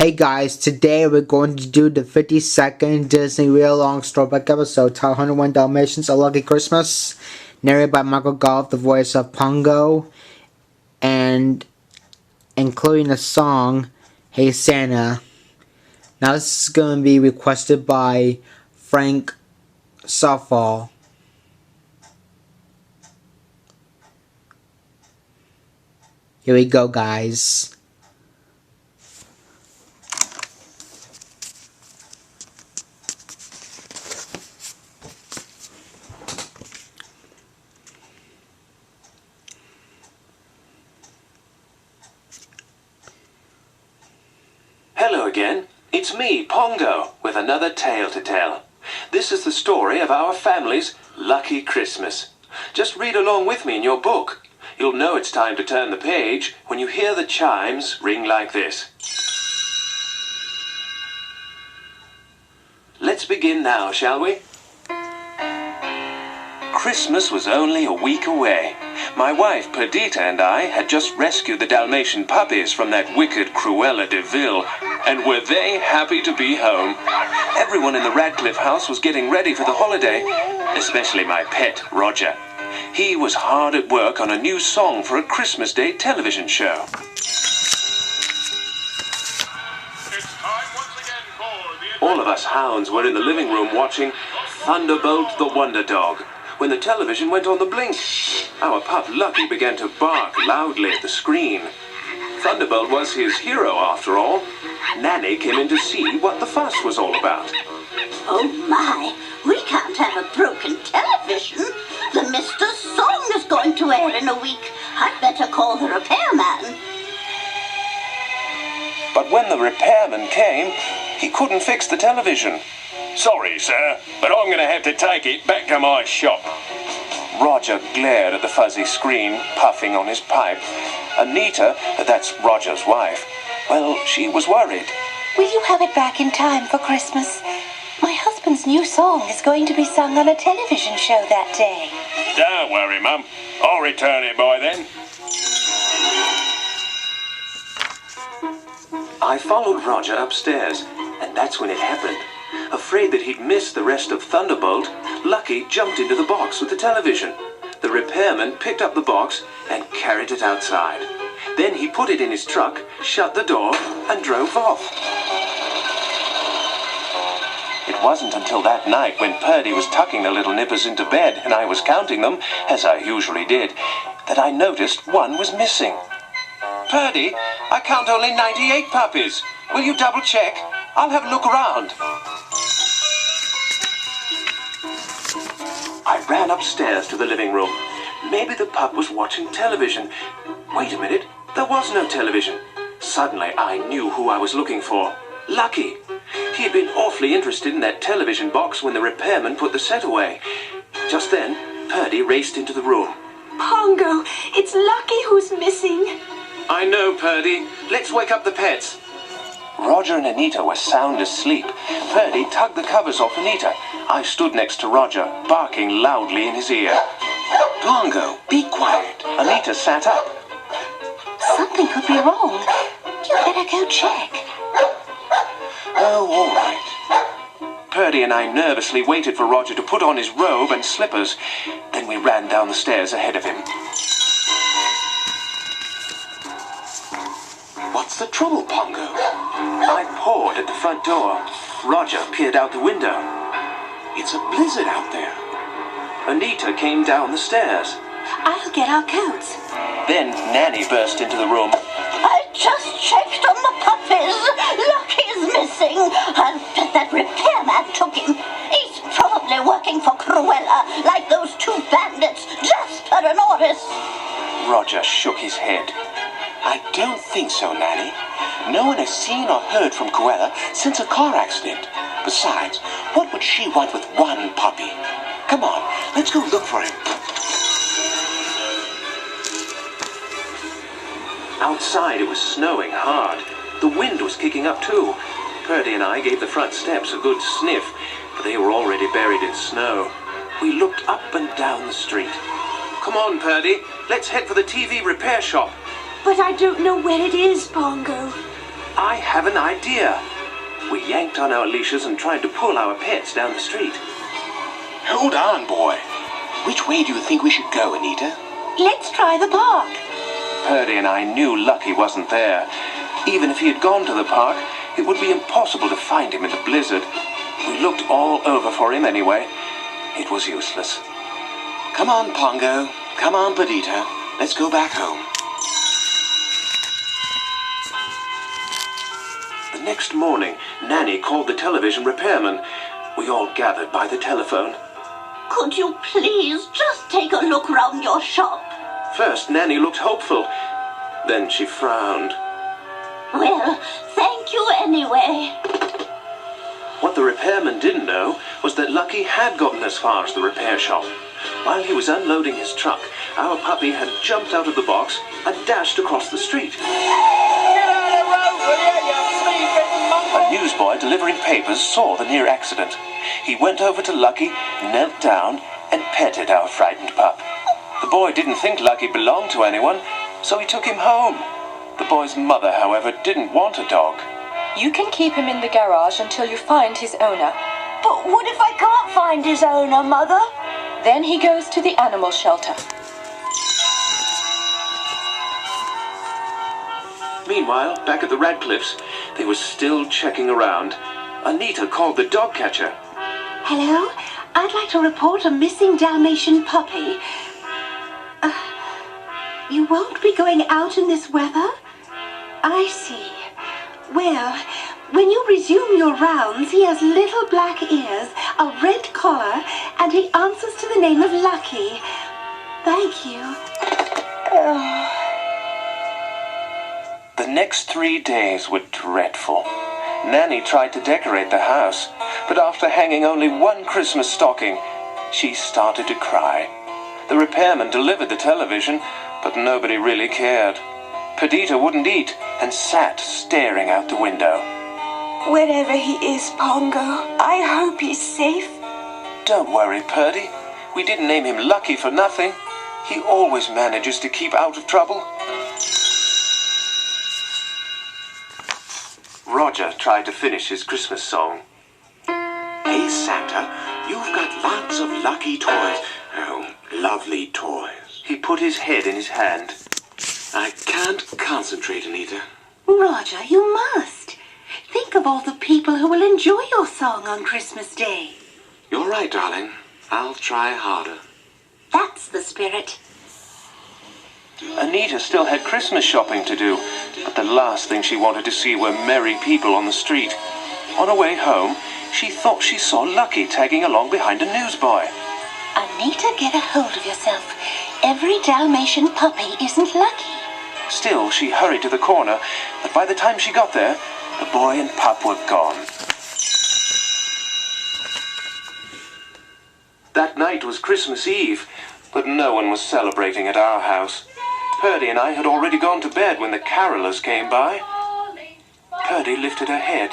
Hey guys, today we're going to do the 50-second Disney Real Long Storybook episode titled 101 Dalmatians, A Lucky Christmas, narrated by Michael Gough, the voice of Pongo, and including the song, Hey Santa. Now this is going to be requested by Frank Coufal. Here we go, guys. Hello again, it's me, Pongo, with another tale to tell. This is the story of our family's lucky Christmas. Just read along with me in your book. You'll know it's time to turn the page when you hear the chimes ring like this. Let's begin now, shall we? Christmas was only a week away. My wife, Perdita, and I had just rescued the Dalmatian puppies from that wicked Cruella de Vil, and were they happy to be home. Everyone in the Radcliffe house was getting ready for the holiday, especially my pet, Roger. He was hard at work on a new song for a Christmas Day television show. All of us hounds were in the living room watching Thunderbolt the Wonder Dog when the television went on the blink. Our pup Lucky began to bark loudly at the screen. Thunderbolt was his hero after all. Nanny came in to see what the fuss was all about. Oh my, we can't have a broken television. The Mister's song is going to air in a week. I'd better call the repairman. But when the repairman came, he couldn't fix the television. Sorry, sir, but I'm going to have to take it back to my shop. Roger glared at the fuzzy screen, puffing on his pipe. Anita, that's Roger's wife, well, she was worried. Will you have it back in time for Christmas? My husband's new song is going to be sung on a television show that day. Don't worry, Mum. I'll return it by then. I followed Roger upstairs, and that's when it happened. Afraid that he'd missed the rest of Thunderbolt, Lucky jumped into the box with the television. The repairman picked up the box and carried it outside. Then he put it in his truck, shut the door, and drove off. It wasn't until that night when Purdy was tucking the little nippers into bed and I was counting them, as I usually did, that I noticed one was missing. Purdy, I count only 98 puppies. Will you double check? I'll have a look around. I ran upstairs to the living room. Maybe the pup was watching television. Wait a minute, there was no television. Suddenly I knew who I was looking for. Lucky. He had been awfully interested in that television box when the repairman put the set away. Just then, Purdy raced into the room. Pongo, it's Lucky who's missing. I know, Purdy. Let's wake up the pets. Roger and Anita were sound asleep. Purdy tugged the covers off Anita. I stood next to Roger, barking loudly in his ear. Pongo, be quiet. Anita sat up. Something could be wrong. You better go check. Oh, all right. Purdy and I nervously waited for Roger to put on his robe and slippers. Then we ran down the stairs ahead of him. What's the trouble, Pongo? I pawed at the front door. Roger peered out the window. It's a blizzard out there. Anita came down the stairs. I'll get our coats. Then Nanny burst into the room. I just checked on the puppies. Lucky's missing. I'll bet that repairman took him. He's probably working for Cruella, like those two bandits, Jasper and Oris. Roger shook his head. I don't think so, Nanny. No one has seen or heard from Cruella since a car accident. Besides, what would she want with one puppy? Come on, let's go look for him. Outside it was snowing hard. The wind was kicking up too. Purdy and I gave the front steps a good sniff, but they were already buried in snow. We looked up and down the street. Come on, Purdy, let's head for the TV repair shop. But I don't know where it is, Pongo. I have an idea. We yanked on our leashes and tried to pull our pets down the street. Hold on, boy. Which way do you think we should go, Anita? Let's try the park. Purdy and I knew Lucky wasn't there. Even if he had gone to the park, it would be impossible to find him in the blizzard. We looked all over for him anyway. It was useless. Come on, Pongo. Come on, Perdita. Let's go back home. The next morning, Nanny called the television repairman. We all gathered by the telephone. Could you please just take a look round your shop? First, Nanny looked hopeful. Then she frowned. Well, thank you anyway. What the repairman didn't know was that Lucky had gotten as far as the repair shop. While he was unloading his truck, our puppy had jumped out of the box and dashed across the street. A newsboy delivering papers saw the near accident. He went over to Lucky, knelt down, and petted our frightened pup. The boy didn't think Lucky belonged to anyone, so he took him home. The boy's mother, however, didn't want a dog. You can keep him in the garage until you find his owner. But what if I can't find his owner, Mother? Then he goes to the animal shelter. Meanwhile, back at the Radcliffes, they were still checking around. Anita called the dog catcher. Hello? I'd like to report a missing Dalmatian puppy. You won't be going out in this weather? I see. Well, when you resume your rounds, he has little black ears, a red collar, and he answers to the name of Lucky. Thank you. The next 3 days were dreadful. Nanny tried to decorate the house, but after hanging only one Christmas stocking, she started to cry. The repairman delivered the television, but nobody really cared. Perdita wouldn't eat and sat staring out the window. Wherever he is, Pongo, I hope he's safe. Don't worry, Purdy. We didn't name him Lucky for nothing. He always manages to keep out of trouble. Roger tried to finish his Christmas song. Hey, Santa, you've got lots of lucky toys. Oh, lovely toys. He put his head in his hand. I can't concentrate, Anita. Roger, you must. Think of all the people who will enjoy your song on Christmas Day. You're right, darling. I'll try harder. That's the spirit. Anita still had Christmas shopping to do, but the last thing she wanted to see were merry people on the street. On her way home, she thought she saw Lucky tagging along behind a newsboy. Anita, get a hold of yourself. Every Dalmatian puppy isn't lucky. Still, she hurried to the corner, but by the time she got there, the boy and pup were gone. That night was Christmas Eve, but no one was celebrating at our house. Purdy and I had already gone to bed when the carolers came by. Purdy lifted her head.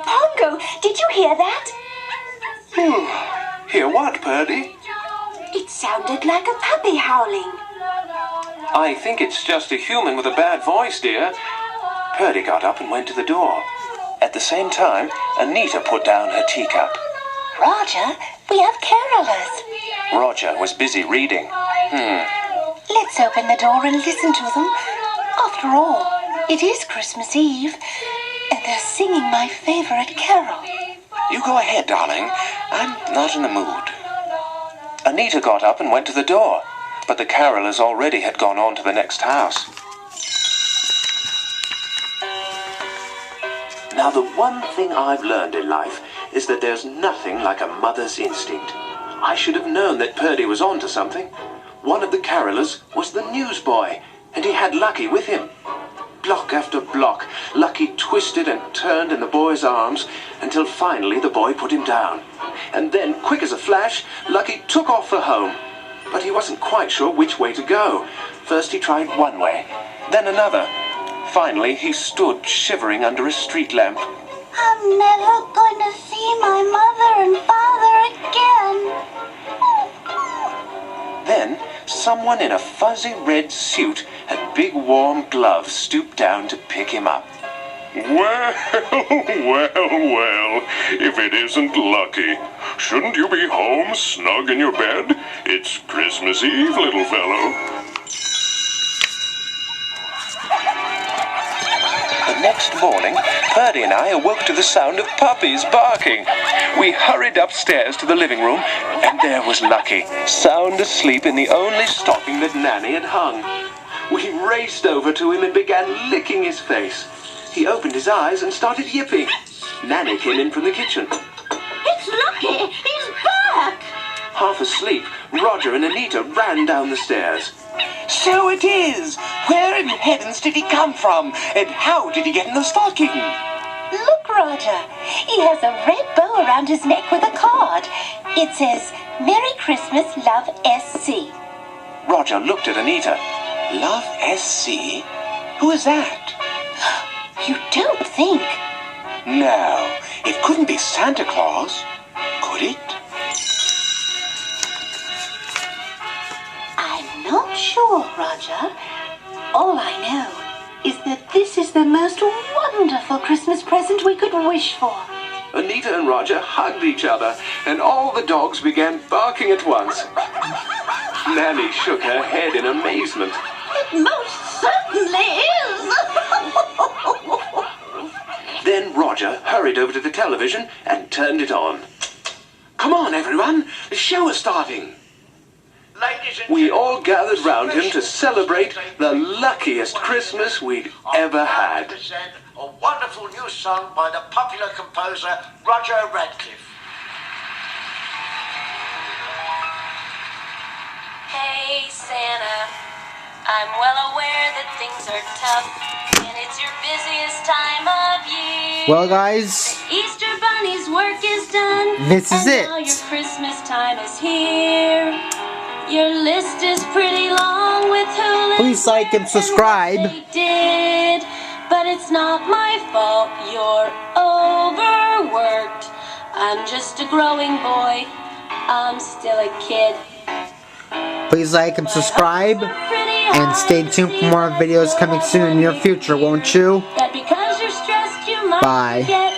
Pongo, did you hear that? Hear what, Purdy? It sounded like a puppy howling. I think it's just a human with a bad voice, dear. Purdy got up and went to the door. At the same time, Anita put down her teacup. Roger, we have carolers. Roger was busy reading. Let's open the door and listen to them. After all, it is Christmas Eve, and they're singing my favorite carol. You go ahead, darling. I'm not in the mood. Anita got up and went to the door, but the carolers already had gone on to the next house. Now, the one thing I've learned in life is that there's nothing like a mother's instinct. I should have known that Purdy was on to something. One of the carolers was the newsboy, and he had Lucky with him. Block after block, Lucky twisted and turned in the boy's arms until finally the boy put him down. And then, quick as a flash, Lucky took off for home. But he wasn't quite sure which way to go. First he tried one way, then another. Finally, he stood shivering under a street lamp. I'm never going to see my mother and father again. Then, someone in a fuzzy red suit a big warm glove stooped down to pick him up. Well, well, if it isn't Lucky. Shouldn't you be home snug in your bed? It's Christmas Eve, little fellow. The next morning, Birdie and I awoke to the sound of puppies barking. We hurried upstairs to the living room, and there was Lucky, sound asleep in the only stocking that Nanny had hung. We raced over to him and began licking his face. He opened his eyes and started yipping. Nanny came in from the kitchen. It's Lucky! He's back! Half asleep, Roger and Anita ran down the stairs. So it is! Where in heavens did he come from? And how did he get in the stocking? Look, Roger. He has a red bow around his neck with a card. It says, Merry Christmas, Love SC. Roger looked at Anita. Love SC? Who is that? You don't think? No, it couldn't be Santa Claus, could it? I'm not sure, Roger. All I know is that this is the most wonderful Christmas present we could wish for. Anita and Roger hugged each other, and all the dogs began barking at once. Nanny shook her head in amazement. It most certainly is! Then Roger hurried over to the television and turned it on. Come on, everyone, the show is starting. We all gathered round him to celebrate the luckiest Christmas we'd ever had. A wonderful new song by the popular composer Roger Radcliffe. Hey Santa, I'm well aware that things are tough, and it's your busiest time of year. Well, guys, The Easter Bunny's work is done. This is and it. Now your Christmas time is here. Your list is pretty long with who lives please like and where subscribe. what they did, but it's not my fault. You're overworked. I'm just a growing boy. I'm still a kid. Please like and subscribe, and stay tuned for more videos coming soon in the near future, won't you? That because you're stressed, you might Bye. forget